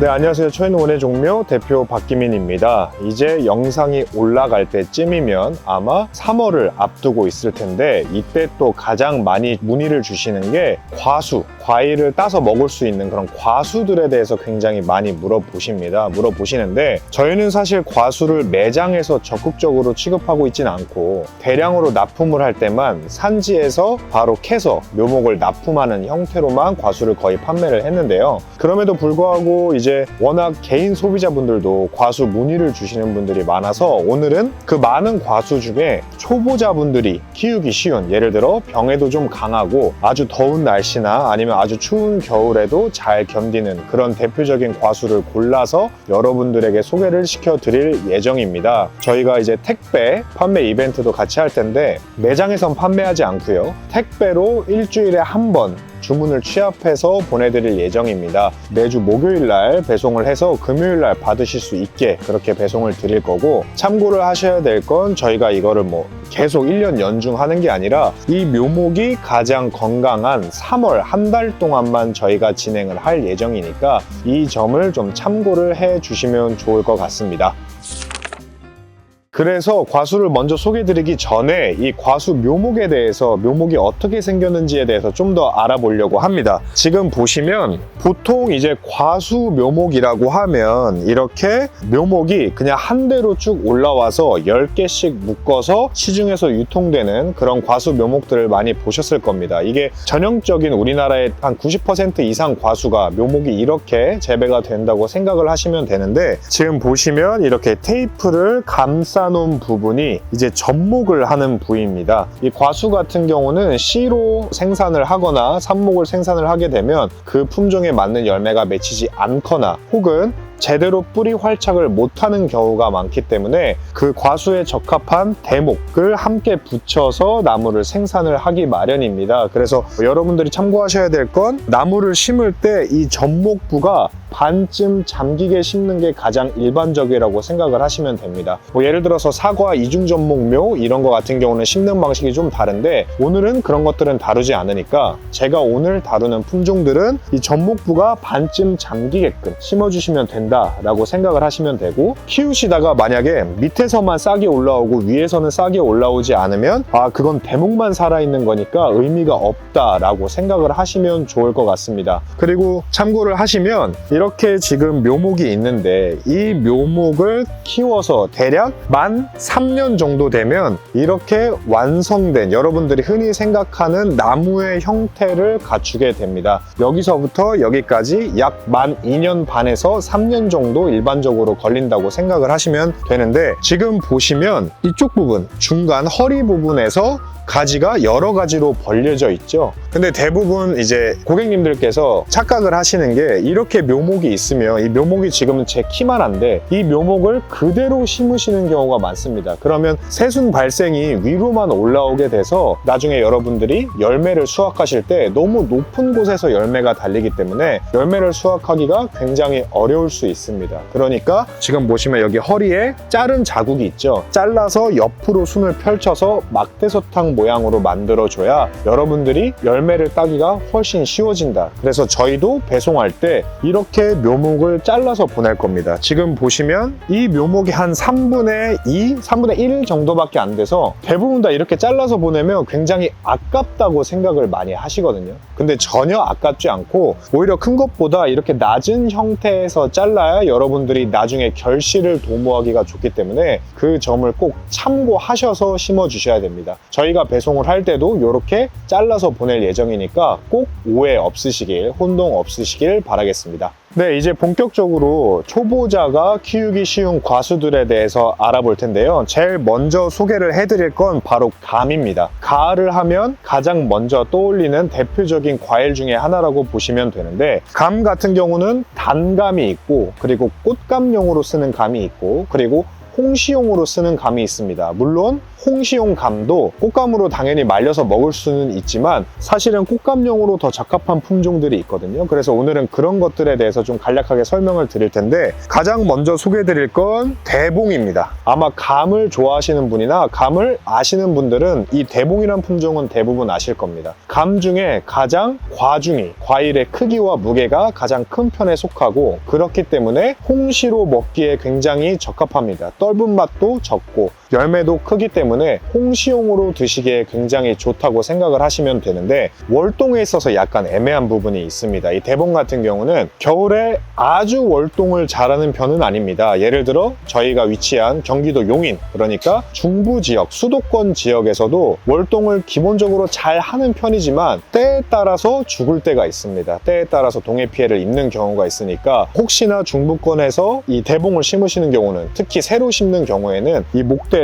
네, 안녕하세요. 초인원의 종묘 대표 박기민입니다. 이제 영상이 올라갈 때쯤이면 아마 3월을 앞두고 있을 텐데 이때 또 가장 많이 문의를 주시는 게 과수, 과일을 따서 먹을 수 있는 그런 과수들에 대해서 굉장히 많이 물어보시는데 저희는 사실 과수를 매장에서 적극적으로 취급하고 있진 않고 대량으로 납품을 할 때만 산지에서 바로 캐서 묘목을 납품하는 형태로만 과수를 거의 판매를 했는데요. 그럼에도 불구하고 이제 워낙 개인 소비자분들도 과수 문의를 주시는 분들이 많아서 오늘은 그 많은 과수 중에 초보자분들이 키우기 쉬운, 예를 들어 병에도 좀 강하고 아주 더운 날씨나 아니면 아주 추운 겨울에도 잘 견디는 그런 대표적인 과수를 골라서 여러분들에게 소개를 시켜드릴 예정입니다. 저희가 이제 택배 판매 이벤트도 같이 할 텐데 매장에선 판매하지 않고요. 택배로 일주일에 한 번 주문을 취합해서 보내드릴 예정입니다. 매주 목요일날 배송을 해서 금요일날 받으실 수 있게 그렇게 배송을 드릴 거고, 참고를 하셔야 될 건 저희가 이거를 계속 1년 연중 하는 게 아니라 이 묘목이 가장 건강한 3월 한 달 동안만 저희가 진행을 할 예정이니까 이 점을 좀 참고를 해 주시면 좋을 것 같습니다. 그래서 과수를 먼저 소개드리기 전에 이 과수 묘목에 대해서, 묘목이 어떻게 생겼는지에 대해서 좀 더 알아보려고 합니다. 지금 보시면 보통 이제 과수 묘목이라고 하면 이렇게 묘목이 그냥 한 대로 쭉 올라와서 10개씩 묶어서 시중에서 유통되는 그런 과수 묘목들을 많이 보셨을 겁니다. 이게 전형적인 우리나라의 한 90% 이상 과수가 묘목이 이렇게 재배가 된다고 생각을 하시면 되는데, 지금 보시면 이렇게 테이프를 놓은 부분이 이제 접목을 하는 부위입니다. 이 과수 같은 경우는 씨로 생산을 하거나 삽목을 생산을 하게 되면 그 품종에 맞는 열매가 맺히지 않거나 혹은 제대로 뿌리 활착을 못하는 경우가 많기 때문에 그 과수에 적합한 대목을 함께 붙여서 나무를 생산을 하기 마련입니다. 그래서 여러분들이 참고하셔야 될 건 나무를 심을 때 이 접목부가 반쯤 잠기게 심는 게 가장 일반적이라고 생각을 하시면 됩니다. 예를 들어서 사과 이중접목묘 이런 거 같은 경우는 심는 방식이 좀 다른데 오늘은 그런 것들은 다루지 않으니까 제가 오늘 다루는 품종들은 이 접목부가 반쯤 잠기게끔 심어주시면 된다라고 생각을 하시면 되고, 키우시다가 만약에 밑에서만 싹이 올라오고 위에서는 싹이 올라오지 않으면 그건 대목만 살아있는 거니까 의미가 없다라고 생각을 하시면 좋을 것 같습니다. 그리고 참고를 하시면 이렇게 지금 묘목이 있는데 이 묘목을 키워서 대략 만 3년 정도 되면 이렇게 완성된, 여러분들이 흔히 생각하는 나무의 형태를 갖추게 됩니다. 여기서부터 여기까지 약 만 2년 반에서 3년 정도 일반적으로 걸린다고 생각을 하시면 되는데, 지금 보시면 이쪽 부분, 중간 허리 부분에서 가지가 여러 가지로 벌려져 있죠. 근데 대부분 이제 고객님들께서 착각을 하시는 게 이렇게 묘목이 있으면 이 묘목이 지금은 제 키만 한데 이 묘목을 그대로 심으시는 경우가 많습니다. 그러면 새순 발생이 위로만 올라오게 돼서 나중에 여러분들이 열매를 수확하실 때 너무 높은 곳에서 열매가 달리기 때문에 열매를 수확하기가 굉장히 어려울 수 있습니다. 그러니까 지금 보시면 여기 허리에 자른 자국이 있죠. 잘라서 옆으로 순을 펼쳐서 막대사탕 모양으로 만들어줘야 여러분들이 열매를 따기가 훨씬 쉬워진다. 그래서 저희도 배송할 때 이렇게 묘목을 잘라서 보낼 겁니다. 지금 보시면 이 묘목이 한 3분의 2, 3분의 1 정도밖에 안 돼서 대부분 다 이렇게 잘라서 보내면 굉장히 아깝다고 생각을 많이 하시거든요. 근데 전혀 아깝지 않고 오히려 큰 것보다 이렇게 낮은 형태에서 잘라야 여러분들이 나중에 결실을 도모하기가 좋기 때문에 그 점을 꼭 참고하셔서 심어주셔야 됩니다. 저희가 배송을 할 때도 이렇게 잘라서 보낼 예정이니까 꼭 오해 없으시길, 혼동 없으시길 바라겠습니다. 네, 이제 본격적으로 초보자가 키우기 쉬운 과수들에 대해서 알아볼 텐데요. 제일 먼저 소개를 해드릴 건 바로 감입니다. 가을을 하면 가장 먼저 떠올리는 대표적인 과일 중에 하나라고 보시면 되는데, 감 같은 경우는 단감이 있고 그리고 꽃감용으로 쓰는 감이 있고 그리고 홍시용으로 쓰는 감이 있습니다. 물론 홍시용 감도 꽃감으로 당연히 말려서 먹을 수는 있지만 사실은 꽃감용으로 더 적합한 품종들이 있거든요. 그래서 오늘은 그런 것들에 대해서 좀 간략하게 설명을 드릴 텐데, 가장 먼저 소개해 드릴 건 대봉입니다. 아마 감을 좋아하시는 분이나 감을 아시는 분들은 이 대봉이란 품종은 대부분 아실 겁니다. 감 중에 가장 과중이, 과일의 크기와 무게가 가장 큰 편에 속하고, 그렇기 때문에 홍시로 먹기에 굉장히 적합합니다. 떫은 맛도 적고 열매도 크기 때문에 홍시용으로 드시기에 굉장히 좋다고 생각을 하시면 되는데, 월동에 있어서 약간 애매한 부분이 있습니다. 이 대봉 같은 경우는 겨울에 아주 월동을 잘하는 편은 아닙니다. 예를 들어 저희가 위치한 경기도 용인, 그러니까 중부 지역, 수도권 지역에서도 월동을 기본적으로 잘 하는 편이지만 때에 따라서 죽을 때가 있습니다. 때에 따라서 동해 피해를 입는 경우가 있으니까, 혹시나 중부권에서 이 대봉을 심으시는 경우는, 특히 새로 심는 경우에는 이 목대를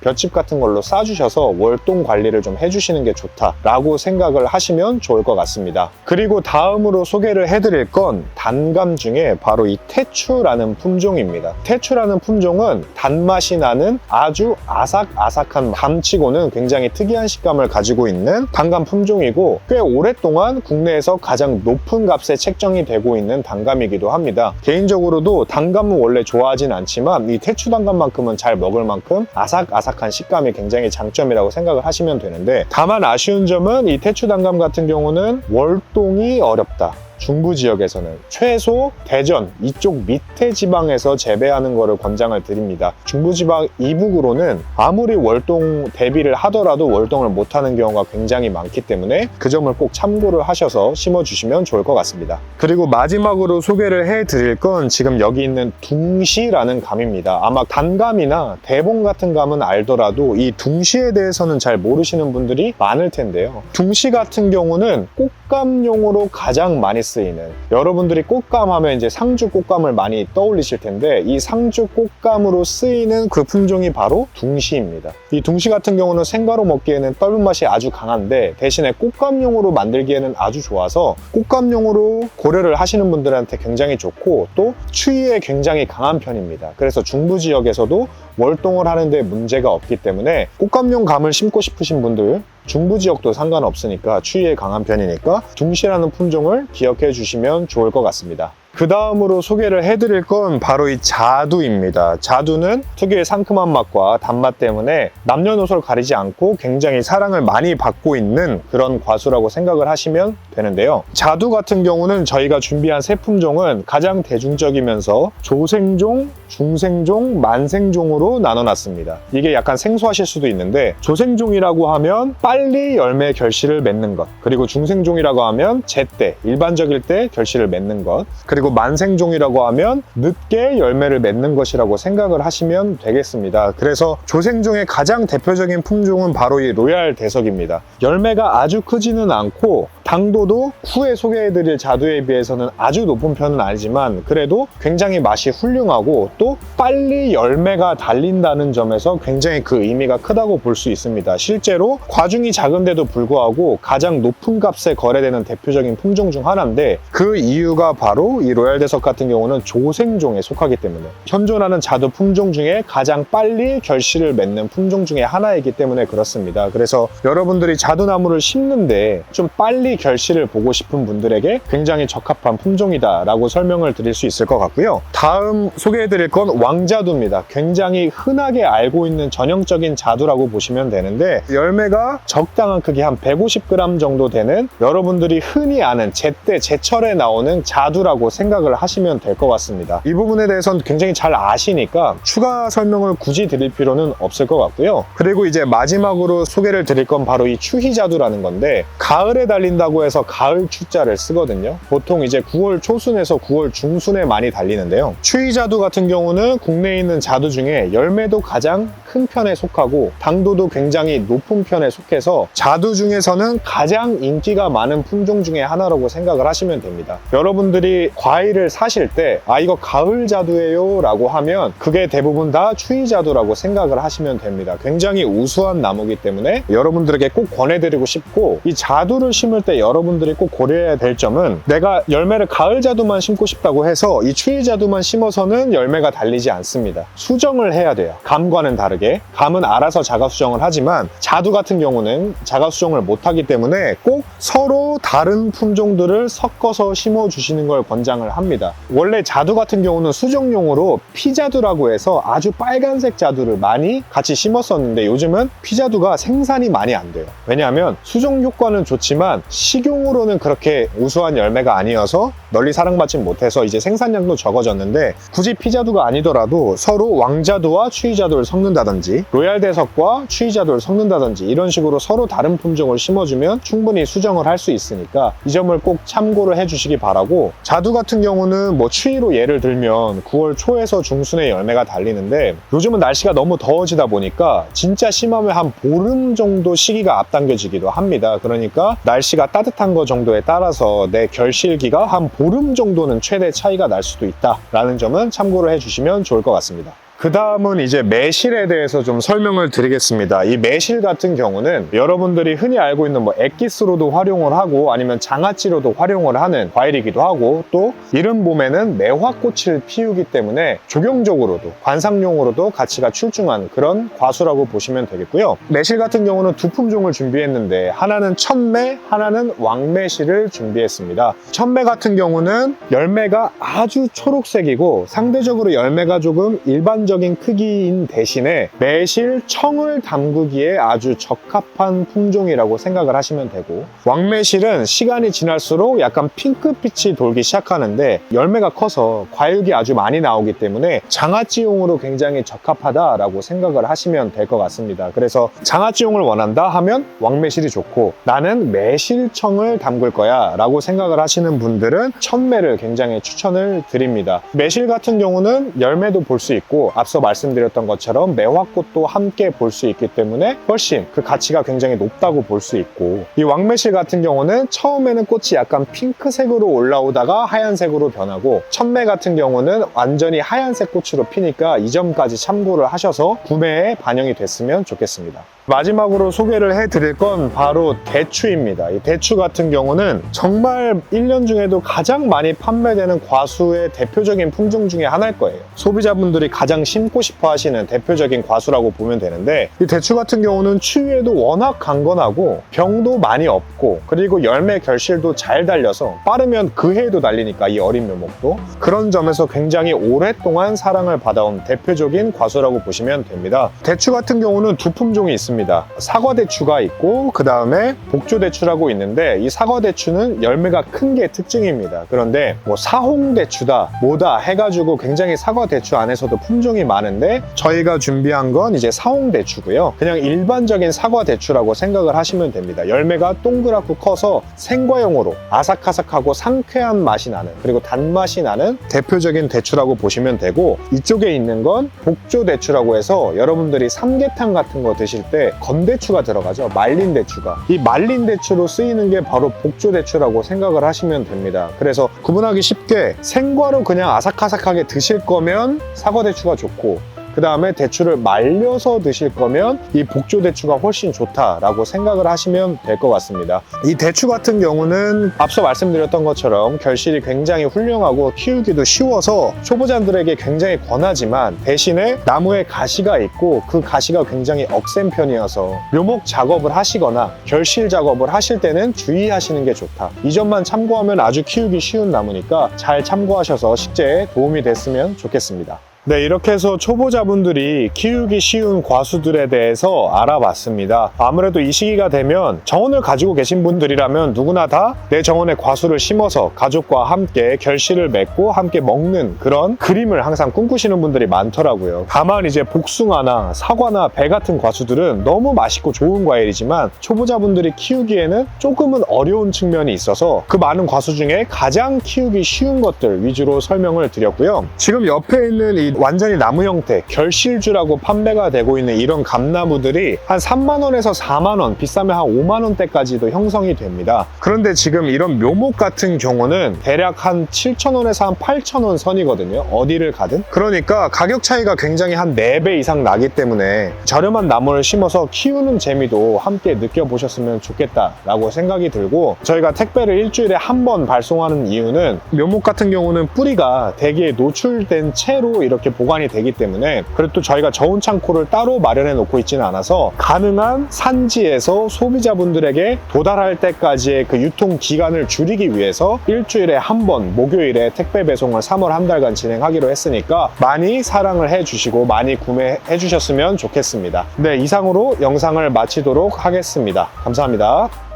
볏짚 같은 걸로 싸주셔서 월동 관리를 좀 해주시는 게 좋다라고 생각을 하시면 좋을 것 같습니다. 그리고 다음으로 소개를 해드릴 건 단감 중에 바로 이 태추라는 품종입니다. 태추라는 품종은 단맛이 나는 아주 아삭아삭한 감치고는 굉장히 특이한 식감을 가지고 있는 단감 품종이고, 꽤 오랫동안 국내에서 가장 높은 값에 책정이 되고 있는 단감이기도 합니다. 개인적으로도 단감은 원래 좋아하진 않지만 이 태추 단감만큼은 잘 먹을 만큼 아삭아삭한 식감이 굉장히 장점이라고 생각을 하시면 되는데, 다만 아쉬운 점은 이 태추 단감 같은 경우는 월동이 어렵다. 중부 지역에서는 최소 대전 이쪽 밑에 지방에서 재배하는 것을 권장을 드립니다. 중부 지방 이북으로는 아무리 월동 대비를 하더라도 월동을 못하는 경우가 굉장히 많기 때문에 그 점을 꼭 참고를 하셔서 심어주시면 좋을 것 같습니다. 그리고 마지막으로 소개를 해드릴 건 지금 여기 있는 둥시라는 감입니다. 아마 단감이나 대봉 같은 감은 알더라도 이 둥시에 대해서는 잘 모르시는 분들이 많을 텐데요. 둥시 같은 경우는 꽃감용으로 가장 많이 쓰이는, 여러분들이 꽃감 하면 이제 상주 꽃감을 많이 떠올리실 텐데, 이 상주 꽃감으로 쓰이는 그 품종이 바로 둥시입니다. 이 둥시 같은 경우는 생가로 먹기에는 떫은 맛이 아주 강한데, 대신에 꽃감용으로 만들기에는 아주 좋아서 꽃감용으로 고려를 하시는 분들한테 굉장히 좋고, 또 추위에 굉장히 강한 편입니다. 그래서 중부 지역에서도 월동을 하는데 문제가 없기 때문에 꽃감용 감을 심고 싶으신 분들, 중부 지역도 상관없으니까, 추위에 강한 편이니까 둥시라는 품종을 기억해 주시면 좋을 것 같습니다. 그 다음으로 소개를 해드릴 건 바로 이 자두입니다. 자두는 특유의 상큼한 맛과 단맛 때문에 남녀노소를 가리지 않고 굉장히 사랑을 많이 받고 있는 그런 과수라고 생각을 하시면 되는데요. 자두 같은 경우는 저희가 준비한 세 품종은 가장 대중적이면서 조생종, 중생종, 만생종으로 나눠놨습니다. 이게 약간 생소하실 수도 있는데, 조생종이라고 하면 빨리 열매 결실을 맺는 것, 그리고 중생종이라고 하면 제때, 일반적일 때 결실을 맺는 것, 그리고 만생종이라고 하면 늦게 열매를 맺는 것이라고 생각을 하시면 되겠습니다. 그래서 조생종의 가장 대표적인 품종은 바로 이 로얄 대석입니다. 열매가 아주 크지는 않고 당도도 후에 소개해드릴 자두에 비해서는 아주 높은 편은 아니지만, 그래도 굉장히 맛이 훌륭하고 또 빨리 열매가 달린다는 점에서 굉장히 그 의미가 크다고 볼 수 있습니다. 실제로 과중이 작은데도 불구하고 가장 높은 값에 거래되는 대표적인 품종 중 하나인데, 그 이유가 바로 이 로얄 대석 같은 경우는 조생종에 속하기 때문에, 현존하는 자두 품종 중에 가장 빨리 결실을 맺는 품종 중에 하나이기 때문에 그렇습니다. 그래서 여러분들이 자두나무를 심는데 좀 빨리 결실을 보고 싶은 분들에게 굉장히 적합한 품종이다 라고 설명을 드릴 수 있을 것 같고요. 다음 소개해드릴 건 왕자두입니다. 굉장히 흔하게 알고 있는 전형적인 자두라고 보시면 되는데, 열매가 적당한 크기 한 150g 정도 되는, 여러분들이 흔히 아는 제때 제철에 나오는 자두라고 생각을 하시면 될 것 같습니다. 이 부분에 대해서는 굉장히 잘 아시니까 추가 설명을 굳이 드릴 필요는 없을 것 같고요. 그리고 이제 마지막으로 소개를 드릴 건 바로 이 추희자두라는 건데, 가을에 달린다고 해서 가을 추자를 쓰거든요. 보통 이제 9월 초순에서 9월 중순에 많이 달리는데요. 추희자두 같은 경우는 국내에 있는 자두 중에 열매도 가장 큰 편에 속하고 당도도 굉장히 높은 편에 속해서 자두 중에서는 가장 인기가 많은 품종 중에 하나라고 생각을 하시면 됩니다. 여러분들이 과일을 사실 때 이거 가을 자두예요 라고 하면 그게 대부분 다 추희자두라고 생각을 하시면 됩니다. 굉장히 우수한 나무이기 때문에 여러분들에게 꼭 권해드리고 싶고, 이 자두를 심을 때 여러분들이 꼭 고려해야 될 점은 내가 열매를 가을 자두만 심고 싶다고 해서 이 추위 자두만 심어서는 열매가 달리지 않습니다. 수정을 해야 돼요. 감과는 다르게. 감은 알아서 자가 수정을 하지만 자두 같은 경우는 자가 수정을 못하기 때문에 꼭 서로 다른 품종들을 섞어서 심어주시는 걸 권장을 합니다. 원래 자두 같은 경우는 수정용으로 피자두라고 해서 아주 빨간색 자두를 많이 같이 심었었는데 요즘은 피자두가 생산이 많이 안 돼요. 왜냐하면 수정 효과는 좋지만 식용으로는 그렇게 우수한 열매가 아니어서 널리 사랑받지 못해서 이제 생산량도 적어졌는데 굳이 피자두가 아니더라도 서로 왕자두와 추위자두를 섞는다든지 로얄대석과 추위자두를 섞는다든지 이런 식으로 서로 다른 품종을 심어주면 충분히 수정을 할 수 있으니까 이 점을 꼭 참고를 해주시기 바라고, 자두 같은 경우는 뭐 추위로 예를 들면 9월 초에서 중순에 열매가 달리는데 요즘은 날씨가 너무 더워지다 보니까 진짜 심하면 한 보름 정도 시기가 앞당겨지기도 합니다. 그러니까 날씨가 따뜻한 거 정도에 따라서 내 결실기가 한 보름 정도는 최대 차이가 날 수도 있다라는 점은 참고를 해주시면 좋을 것 같습니다. 그 다음은 이제 매실에 대해서 좀 설명을 드리겠습니다. 이 매실 같은 경우는 여러분들이 흔히 알고 있는 뭐 액기스로도 활용을 하고 아니면 장아찌로도 활용을 하는 과일이기도 하고, 또 이른 봄에는 매화꽃을 피우기 때문에 조경적으로도 관상용으로도 가치가 출중한 그런 과수라고 보시면 되겠고요. 매실 같은 경우는 두 품종을 준비했는데 하나는 천매, 하나는 왕매실을 준비했습니다. 천매 같은 경우는 열매가 아주 초록색이고 상대적으로 열매가 조금 일반적인 크기인 대신에 매실 청을 담그기에 아주 적합한 품종이라고 생각을 하시면 되고, 왕매실은 시간이 지날수록 약간 핑크빛이 돌기 시작하는데 열매가 커서 과육이 아주 많이 나오기 때문에 장아찌용으로 굉장히 적합하다라고 생각을 하시면 될 것 같습니다. 그래서 장아찌용을 원한다 하면 왕매실이 좋고, 나는 매실청을 담글 거야 라고 생각을 하시는 분들은 천매를 굉장히 추천을 드립니다. 매실 같은 경우는 열매도 볼 수 있고 앞서 말씀드렸던 것처럼 매화꽃도 함께 볼 수 있기 때문에 훨씬 그 가치가 굉장히 높다고 볼 수 있고, 이 왕매실 같은 경우는 처음에는 꽃이 약간 핑크색으로 올라오다가 하얀색으로 변하고, 천매 같은 경우는 완전히 하얀색 꽃으로 피니까 이 점까지 참고를 하셔서 구매에 반영이 됐으면 좋겠습니다. 마지막으로 소개를 해드릴 건 바로 대추입니다. 이 대추 같은 경우는 정말 1년 중에도 가장 많이 판매되는 과수의 대표적인 품종 중에 하나일 거예요. 소비자분들이 가장 심고 싶어 하시는 대표적인 과수라고 보면 되는데, 이 대추 같은 경우는 추위에도 워낙 강건하고 병도 많이 없고, 그리고 열매 결실도 잘 달려서 빠르면 그 해에도 달리니까 이 어린 묘목도, 그런 점에서 굉장히 오랫동안 사랑을 받아온 대표적인 과수라고 보시면 됩니다. 대추 같은 경우는 두 품종이 있습니다. 사과대추가 있고 그 다음에 복조대추라고 있는데, 이 사과대추는 열매가 큰 게 특징입니다. 그런데 뭐 사홍대추다 뭐다 해가지고 굉장히 사과대추 안에서도 품종이 많은데, 저희가 준비한 건 이제 사홍대추고요. 그냥 일반적인 사과대추라고 생각을 하시면 됩니다. 열매가 동그랗고 커서 생과용으로 아삭아삭하고 상쾌한 맛이 나는, 그리고 단맛이 나는 대표적인 대추라고 보시면 되고, 이쪽에 있는 건 복조대추라고 해서 여러분들이 삼계탕 같은 거 드실 때 건대추가 들어가죠. 말린 대추가. 이 말린 대추로 쓰이는 게 바로 복조대추라고 생각을 하시면 됩니다. 그래서 구분하기 쉽게 생과로 그냥 아삭아삭하게 드실 거면 사과대추가 좋고, 그 다음에 대추를 말려서 드실 거면 이 복조대추가 훨씬 좋다라고 생각을 하시면 될 것 같습니다. 이 대추 같은 경우는 앞서 말씀드렸던 것처럼 결실이 굉장히 훌륭하고 키우기도 쉬워서 초보자들에게 굉장히 권하지만, 대신에 나무에 가시가 있고 그 가시가 굉장히 억센 편이어서 묘목 작업을 하시거나 결실 작업을 하실 때는 주의하시는 게 좋다. 이 점만 참고하면 아주 키우기 쉬운 나무니까 잘 참고하셔서 식재에 도움이 됐으면 좋겠습니다. 네, 이렇게 해서 초보자분들이 키우기 쉬운 과수들에 대해서 알아봤습니다. 아무래도 이 시기가 되면 정원을 가지고 계신 분들이라면 누구나 다 내 정원에 과수를 심어서 가족과 함께 결실을 맺고 함께 먹는 그런 그림을 항상 꿈꾸시는 분들이 많더라고요. 다만 이제 복숭아나 사과나 배 같은 과수들은 너무 맛있고 좋은 과일이지만 초보자분들이 키우기에는 조금은 어려운 측면이 있어서 그 많은 과수 중에 가장 키우기 쉬운 것들 위주로 설명을 드렸고요. 지금 옆에 있는 이 완전히 나무 형태, 결실주라고 판매가 되고 있는 이런 감나무들이 한 3만 원에서 4만 원, 비싸면 한 5만 원대까지도 형성이 됩니다. 그런데 지금 이런 묘목 같은 경우는 대략 한 7천 원에서 한 8천 원 선이거든요. 어디를 가든. 그러니까 가격 차이가 굉장히 한 4배 이상 나기 때문에 저렴한 나무를 심어서 키우는 재미도 함께 느껴보셨으면 좋겠다라고 생각이 들고, 저희가 택배를 일주일에 한 번 발송하는 이유는 묘목 같은 경우는 뿌리가 대기에 노출된 채로 이렇게 보관이 되기 때문에, 그리고 또 저희가 저온 창고를 따로 마련해 놓고 있지는 않아서 가능한 산지에서 소비자분들에게 도달할 때까지의 그 유통 기간을 줄이기 위해서 일주일에 한 번 목요일에 택배 배송을 3월 한 달간 진행하기로 했으니까 많이 사랑을 해주시고 많이 구매해 주셨으면 좋겠습니다. 네, 이상으로 영상을 마치도록 하겠습니다. 감사합니다.